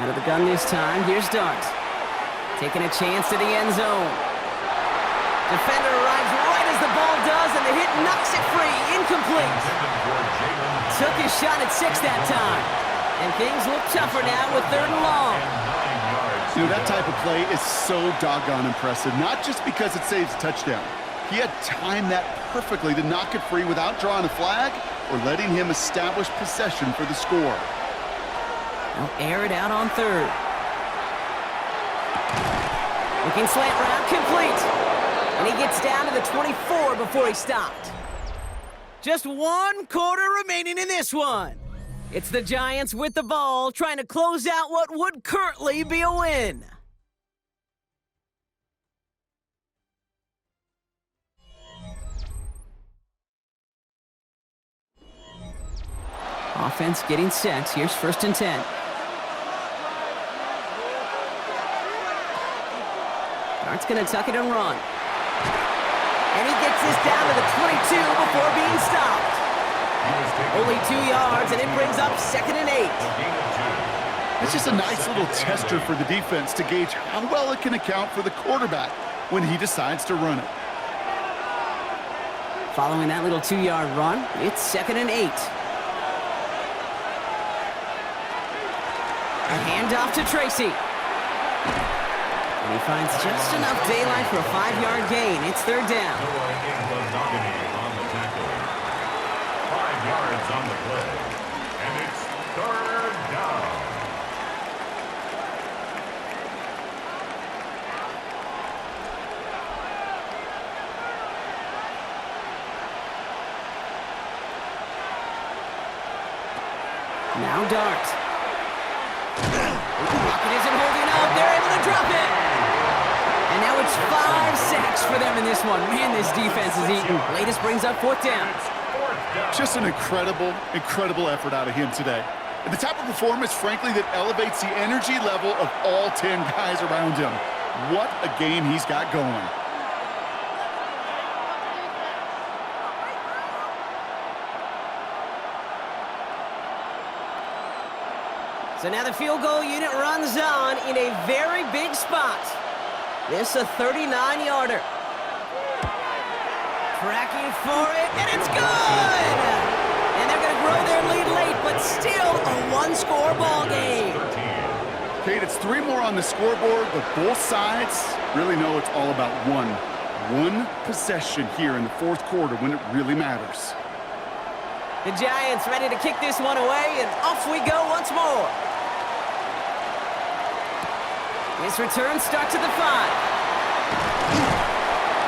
A: Out of the gun this time, here's Dart. Taking a chance to the end zone. Defender arrives right as the ball does, and the hit knocks it free. Incomplete. Took his shot at 6 that time. And things look tougher now with 3rd and long.
B: You know, that type of play is so doggone impressive, not just because it saves a touchdown. He had timed that perfectly to knock it free without drawing a flag or letting him establish possession for the score.
A: They'll air it out on 3rd. Looking slant route, complete. And he gets down to the 24 before he stopped. Just 1 quarter remaining in this one. It's the Giants with the ball, trying to close out what would currently be a win. Offense getting set. Here's 1st and 10. Dart's going to tuck it and run. And he gets this down to the 22 before being stopped. Only 2 yards, and it brings up 2nd and 8.
B: It's just a nice little tester for the defense to gauge how well it can account for the quarterback when he decides to run it.
A: Following that little 2-yard run, it's 2nd and 8. A handoff to Tracy. And He finds just enough daylight for a 5-yard gain. It's third down.
C: On the tackle. 5 yards on the play. And it's third down.
A: Now Dart. Rocket isn't holding up. They're able to drop it. And now it's 5 sacks for them in this one. Man, this defense is eating. Latest brings up fourth down.
B: Just an incredible, incredible effort out of him today. And the type of performance, frankly, that elevates the energy level of all 10 guys around him. What a game he's got going.
A: So now the field goal unit runs on in a very big spot. This a 39-yarder. Tracking for it, and it's good! And they're going to grow their lead late, but still a one-score ball game.
B: Kate, it's 3 more on the scoreboard, but both sides really know it's all about one possession here in the fourth quarter when it really matters.
A: The Giants ready to kick this one away, and off we go once more. This return starts at the 5.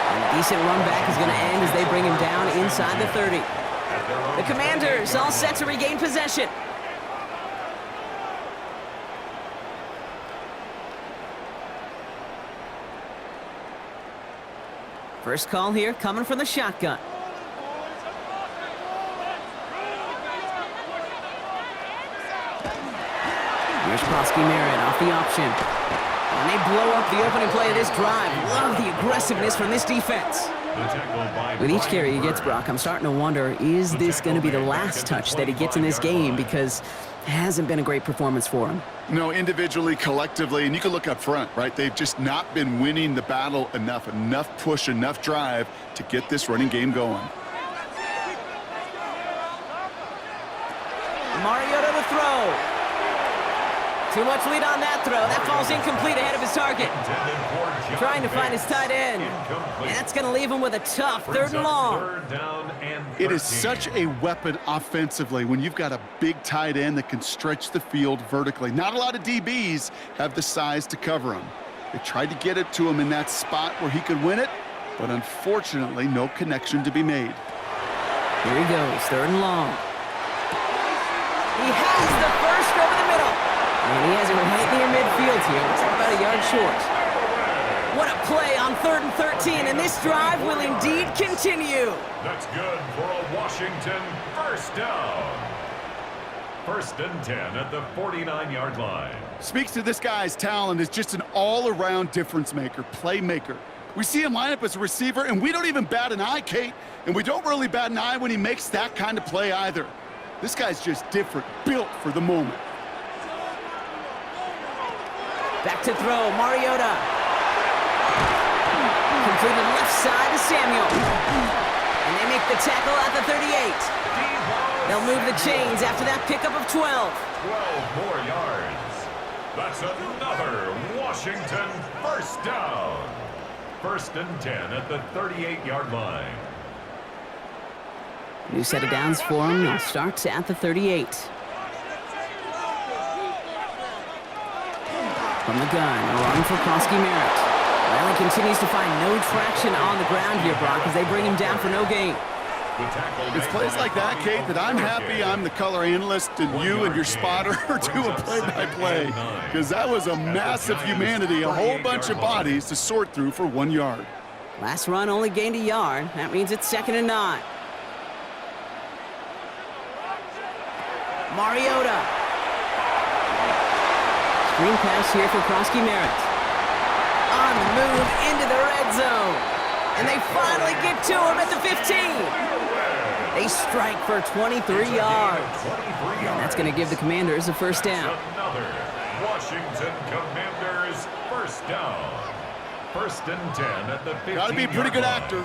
A: And a decent run back is going to end as they bring him down inside the 30. The Commanders all set to regain possession. First call here coming from the shotgun. Here's Prosky-Merritt off the option. And they blow up the opening play of this drive. Love the aggressiveness from this defense. With each carry he gets, Brock, I'm starting to wonder, is this going to be the last touch that he gets in this game? Because it hasn't been a great performance for him.
B: No, individually, collectively, and you can look up front, right? They've just not been winning the battle enough push, enough drive to get this running game going.
A: Mariota to throw. Too much lead on that throw. That falls incomplete ahead of his target. Trying to find his tight end. And that's going to leave him with a tough third and long.
B: It is such a weapon offensively when you've got a big tight end that can stretch the field vertically. Not a lot of DBs have the size to cover him. They tried to get it to him in that spot where he could win it, but unfortunately, no connection to be made.
A: Here he goes, third and long. He has the first over the middle. And he has it right near midfield here. It's about a yard short. What a play on 3rd and 13, and this drive will indeed continue.
C: That's good for a Washington first down. 1st and 10 at the 49-yard line.
B: Speaks to this guy's talent as just an all-around difference maker, playmaker. We see him line up as a receiver, and we don't even bat an eye, Kate, and we don't really bat an eye when he makes that kind of play either. This guy's just different, built for the moment.
A: Back to throw, Mariota. Completed left side to Samuel. And they make the tackle at the 38. They'll move the chains after that pickup of 12.
C: 12 more yards. That's another Washington first down. 1st and 10 at the 38-yard line.
A: New set of downs for him. They'll start at the 38. From the gun, a run for Prosky-Merritt. Riley continues to find no traction on the ground here, Brock, as they bring him down for no gain.
B: It's plays like that, Kate, that I'm happy I'm the color analyst and you and your spotter are doing play-by-play. Because that was a massive humanity, a whole bunch of bodies to sort through for 1 yard.
A: Last run only gained a yard. That means it's 2nd and 9. Mariota. Screen pass here for Prosky-Merritt. On the move into the red zone. And they finally get to him at the 15. They strike for 23 yards. And that's going to give the Commanders a first down.
C: Another Washington Commanders first down. 1st and 10 at the 15.
B: Got to be a pretty good actor.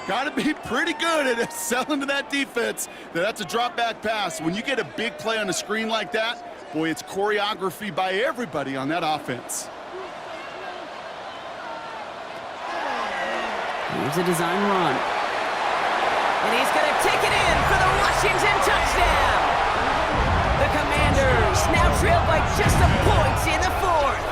B: Got to be pretty good at selling to that defense. That's a drop-back pass. When you get a big play on the screen like that, boy, it's choreography by everybody on that offense.
A: Here's a design run. And he's going to take it in for the Washington touchdown. The Commanders now trail by just a point in the fourth.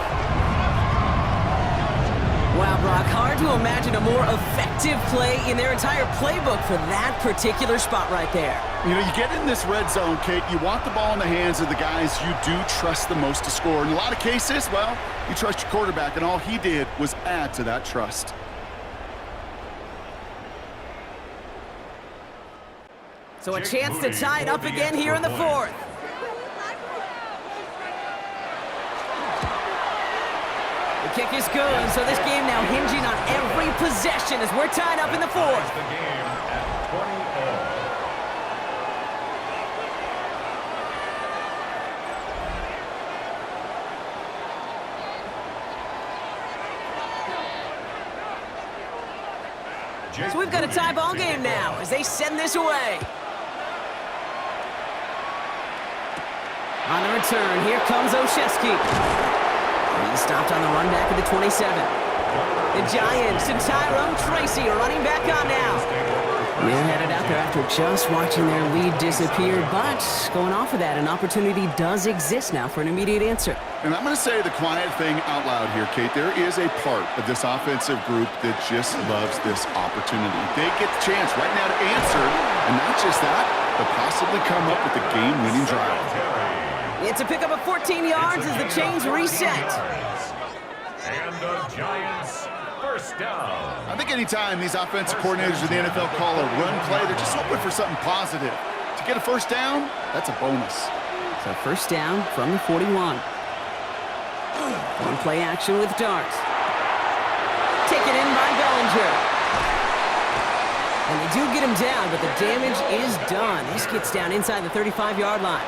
A: Wow, Brock, hard to imagine a more effective play in their entire playbook for that particular spot right there.
B: You know, you get in this red zone, Kate, you want the ball in the hands of the guys you do trust the most to score. In a lot of cases, well, you trust your quarterback, and all he did was add to that trust.
A: So a chance to tie it up again here in the fourth. The kick is good, so this game now hinging on every possession as we're tied up in the fourth.
C: The game at 20-all.
A: So we've got a tie ball game now as they send this away. On the return, here comes Olszewski. He's stopped on the run back at the 27. The Giants and Tyrone Tracy are running back on now. They're headed out there after just watching their lead disappear, but going off of that, an opportunity does exist now for an immediate answer.
B: And I'm going to say the quiet thing out loud here, Kate. There is a part of this offensive group that just loves this opportunity. They get the chance right now to answer, and not just that, but possibly come up with a game-winning drive.
A: It's a pickup of 14 yards as the chains reset.
C: And the Giants first down.
B: I think anytime these offensive coordinators in the NFL call a run play, they're just hoping for something positive. To get a first down, that's a bonus.
A: So first down from the 41. One play action with Darts. Taken in by Bellinger. And they do get him down, but the damage is done. This gets down inside the 35-yard line.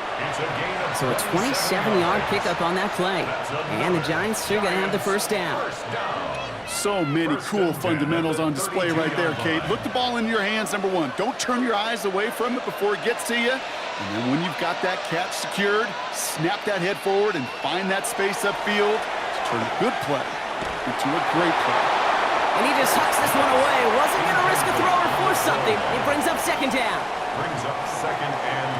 A: So a 27-yard pickup on that play. And the Giants are going to have the first down.
B: So many cool fundamentals on display right there, Kate. Look the ball in your hands, number one. Don't turn your eyes away from it before it gets to you. And then when you've got that catch secured, snap that head forward and find that space upfield to turn a good play into a great play.
A: And he just hucks this one away. Wasn't going to risk a throw or force something. It brings up second down.
C: Brings up second and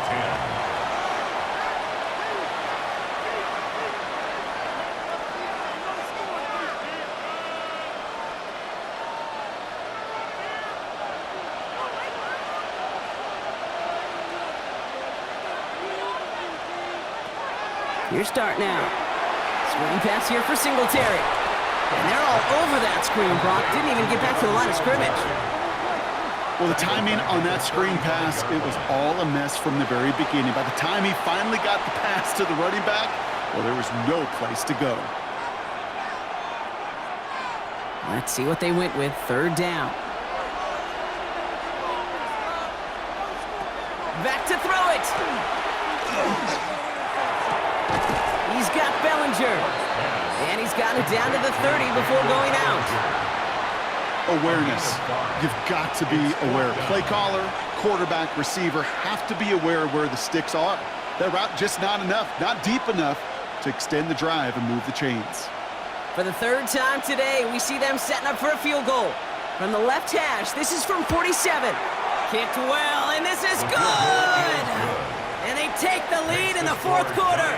C: 10.
A: Your start now. Screen pass here for Singletary. And they're all over that screen, Brock. Didn't even get back to the line of scrimmage.
B: Well, the timing on that screen pass, it was all a mess from the very beginning. By the time he finally got the pass to the running back, well, there was no place to go.
A: Let's see what they went with. Third down. Back to throw it. He's got Bellinger. And he's got it down to the 30 before going out.
B: Awareness. You've got to be aware. Play caller, quarterback, receiver have to be aware of where the sticks are. That route just not enough, not deep enough to extend the drive and move the chains.
A: For the third time today, we see them setting up for a field goal. From the left hash, this is from 47. Kicked well, and this is good! And they take the lead in the fourth quarter.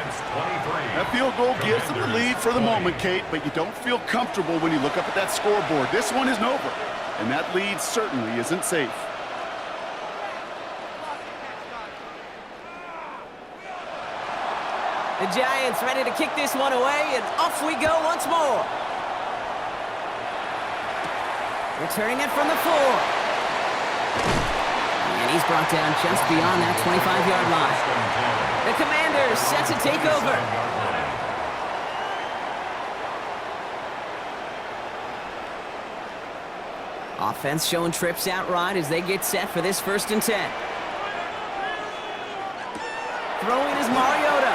B: That field goal gives them the lead for the moment, Kate, but you don't feel comfortable when you look up at that scoreboard. This one isn't over, and that lead certainly isn't safe.
A: The Giants ready to kick this one away, and off we go once more. Returning it from the 4. And he's brought down just beyond that 25-yard line. The Commanders set to take over. Offense showing trips out right as they get set for this 1st and 10. Throwing is Mariota.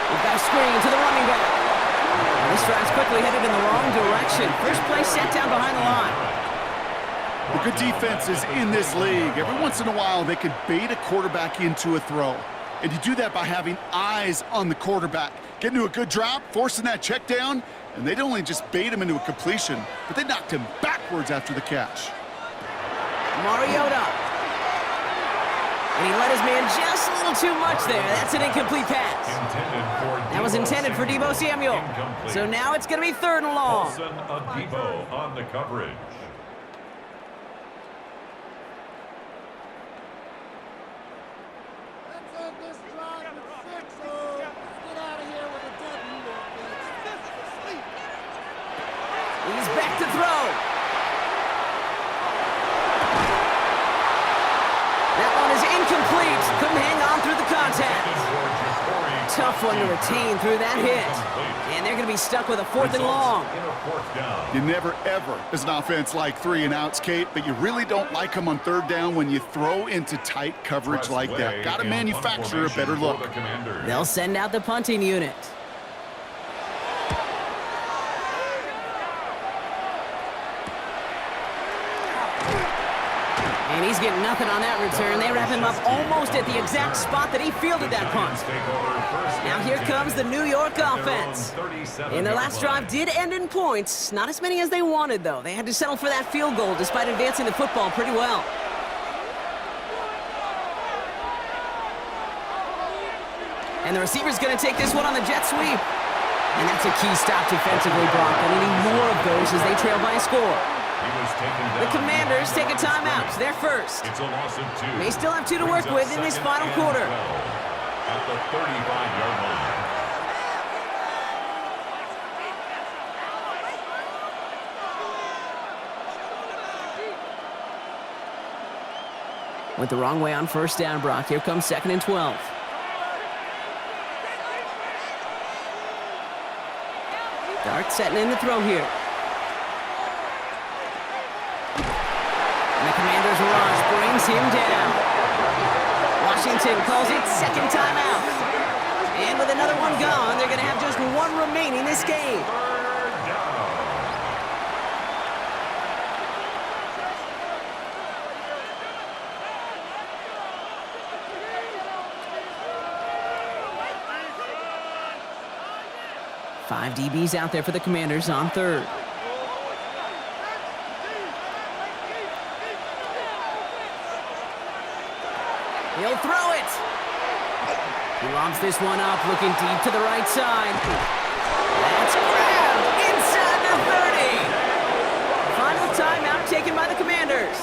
A: We've got a screen to the running back. This drive's quickly headed in the wrong direction. First play set down behind the line.
B: The good defenses in this league, every once in a while, they can bait a quarterback into a throw. And you do that by having eyes on the quarterback. Getting to a good drop, forcing that check down, and they'd only just bait him into a completion, but they knocked him backwards after the catch.
A: Mariota. And he let his man just a little too much there. That's an incomplete pass. That was intended for Deebo Samuel.
C: Incomplete.
A: So now it's going to be 3rd and long.
C: Paulson Adebo on the coverage.
E: Let's end this drive with 6. Let's get out of here with a W offense.
A: He's back to throw. That one is incomplete. Couldn't hang on through the contact. Tough one to retain through that hit. And they're going to be stuck with a 4th and long.
B: You never, ever, as an offense, like 3 and outs, Kate, but you really don't like them on 3rd down when you throw into tight coverage like that. Got to manufacture a better look.
A: They'll send out the punting unit. And he's getting nothing on that return. They wrap him up almost at the exact spot that he fielded that punt. Now here comes the New York offense. And their last drive did end in points. Not as many as they wanted, though. They had to settle for that field goal despite advancing the football pretty well. And the receiver's going to take this one on the jet sweep. And that's a key stop defensively, Brock. They'll need more of those as they trail by a score. The Commanders take a timeout. They're first.
C: It's a loss of 2.
A: They still have 2 to work with in this final quarter.
C: At the 35-yard line.
A: Went the wrong way on 1st down, Brock. Here comes 2nd and 12. Dart setting in the throw here. And the Commanders' rush brings him down. Washington calls it 2nd timeout. And with another one gone, they're going to have just 1 remaining this game. Five DBs out there for the Commanders on 3rd. He'll throw it. He lobs this one up, looking deep to the right side. That's grabbed inside the 30. Final timeout taken by the Commanders.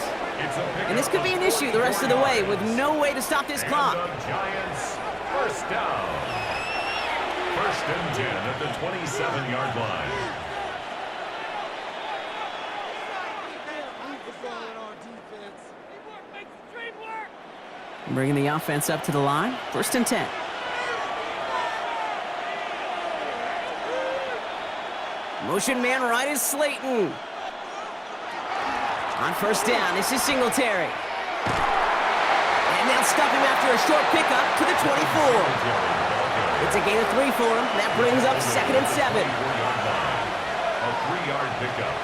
A: And this could be an issue the rest of the way with no way to stop this clock.
C: Giants, 1st down. 1st and 10 at the 27-yard line.
A: Bringing the offense up to the line. 1st and 10. Motion man right is Slayton. On 1st down, this is Singletary. And they'll stop him after a short pickup to the 24. It's a gain of 3 for him. That brings up 2nd and 7.
C: A 3-yard pickup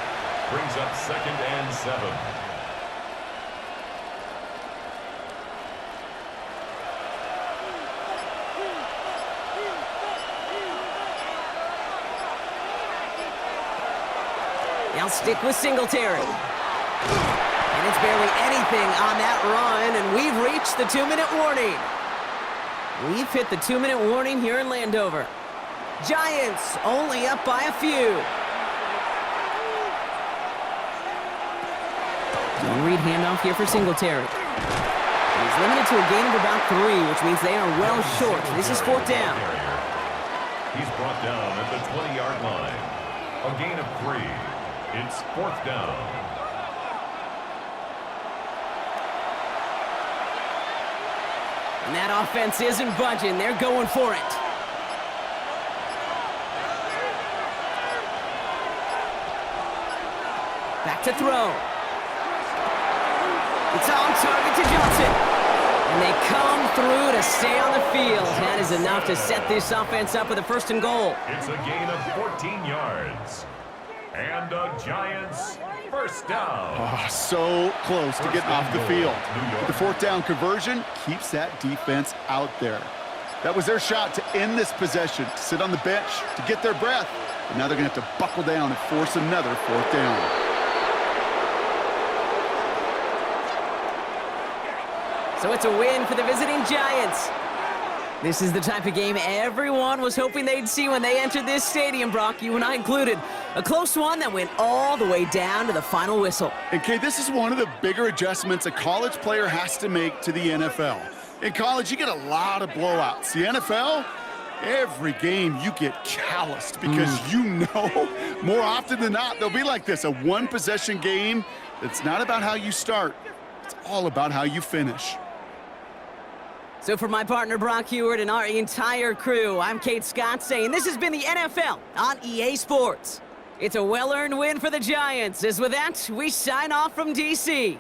C: brings up 2nd and 7.
A: They'll stick with Singletary. And it's barely anything on that run, and we've reached the 2-minute warning. We've hit the 2-minute warning here in Landover. Giants only up by a few. Zone read handoff here for Singletary. He's limited to a gain of about 3, which means they are well short. This is 4th down.
C: He's brought down at the 20-yard line. A gain of 3. It's 4th down.
A: And that offense isn't budging. They're going for it. Back to throw. It's on target to Johnson. And they come through to stay on the field. That is enough to set this offense up with a 1st and goal.
C: It's a gain of 14 yards. And the Giants, 1st down.
B: Oh, so close to getting off the field. But the 4th down conversion keeps that defense out there. That was their shot to end this possession, to sit on the bench, to get their breath. But now they're going to have to buckle down and force another 4th down.
A: So it's a win for the visiting Giants. This is the type of game everyone was hoping they'd see when they entered this stadium, Brock, you and I included. A close one that went all the way down to the final whistle.
B: And Kay, this is one of the bigger adjustments a college player has to make to the NFL. In college, you get a lot of blowouts. The NFL, every game you get calloused because you know more often than not they'll be like this, a one-possession game. It's not about how you start. It's all about how you finish.
A: So for my partner Brock Heward and our entire crew, I'm Kate Scott saying this has been the NFL on EA Sports. It's a well-earned win for the Giants, as with that, we sign off from D.C.